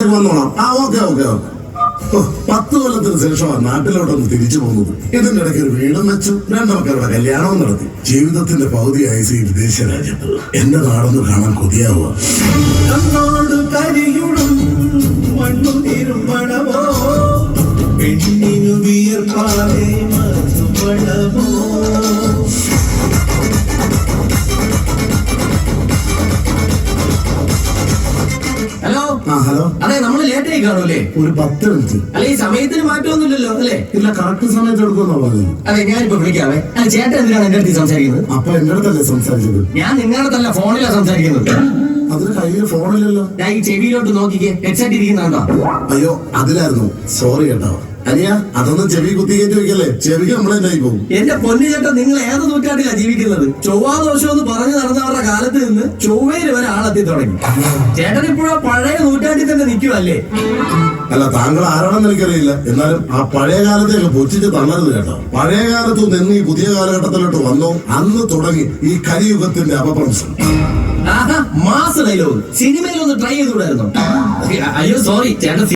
വന്നോളാം. ഓക്കെ 10 കൊല്ലത്തിന് ശേഷമാണ് നാട്ടിലോട്ടൊന്ന് തിരിച്ചു പോകുന്നത്. ഇതിന്റെ ഇടയ്ക്ക് ഒരു വീടും വെച്ചു, 2 മക്കളുടെ കല്യാണവും നടത്തി. ജീവിതത്തിന്റെ പകുതി ആയുസ് ഈ വിദേശ രാജ്യത്ത്. എന്റെ നാടൊന്ന് കാണാൻ കൊതിയാവുക. Hello hello. അതെ, നമ്മള് ലേറ്റ് ആയി കാണൂല്ലേ? ഒരു 10 മിനിറ്റ്. അല്ല, ഈ സമയത്തിന് മാറ്റമൊന്നുമില്ലല്ലോ അല്ലേ? ഇല്ല, കറക്റ്റ് സമയത്ത് എടുക്കുമെന്നാ പറഞ്ഞത്. അതെ, ഞാനിപ്പോ വിളിക്കാവേ. അല്ല, ചേട്ടൻ എന്തിനാണ് എന്റെ അടുത്ത് സംസാരിക്കുന്നത്? അപ്പൊ എന്റെ അടുത്തല്ലേ സംസാരിച്ചത്? ഞാൻ നിങ്ങളുടെ അടുത്തല്ല, ഫോണിലാണ് സംസാരിക്കുന്നത്. അതിന് കയ്യിൽ ഫോണില്ലല്ലോ. ഞാൻ ഈ ചെവിയിലോട്ട് നോക്കിക്കേ, ഹെഡ്സെറ്റ് ഇരിക്കുന്നുണ്ടോ? അയ്യോ, അതിലായിരുന്നു. സോറി കേട്ടോ. അനിയ, അതൊന്നും ചെവി കുത്തിക്കേറ്റി വെക്കല്ലേ, ചെവി കംപ്ലൈന്റ് ആയി പോകും. എന്റെ പൊന്നു ചേട്ടൻ, നിങ്ങൾ ഏത് നൂറ്റാണ്ടിലാണ് ജീവിക്കുന്നത്? ചൊവ്വാദോഷം എന്ന് പറഞ്ഞു നടന്നവരുടെ കാലത്ത് നിന്ന് ചൊവ്വയിൽ വരെ ആളെത്തി തുടങ്ങി. ചേട്ടൻ ഇപ്പോഴും പഴയ നൂറ്റാണ്ടിൽ തന്നെ നിൽക്കുവല്ലേ? അല്ല, താങ്കൾ ആരാണെന്ന് എനിക്കറിയില്ല. എന്നാലും ആ പഴയ കാലത്തേക്ക് പൊച്ചിച്ച് തള്ളരുത് കേട്ടോ. പഴയ കാലത്ത് നിന്ന് ഈ പുതിയ കാലഘട്ടത്തിലോട്ട് വന്നോ, അന്ന് തുടങ്ങി ഈ കലിയുഗത്തിന്റെ അപഭ്രംശം. മാസ് ഡയലോഗ് സിനിമയിലൊന്ന് ട്രൈ ചെയ്തുകൂടായിരുന്നോ? അയ്യോ സോറി ചേട്ടൻ.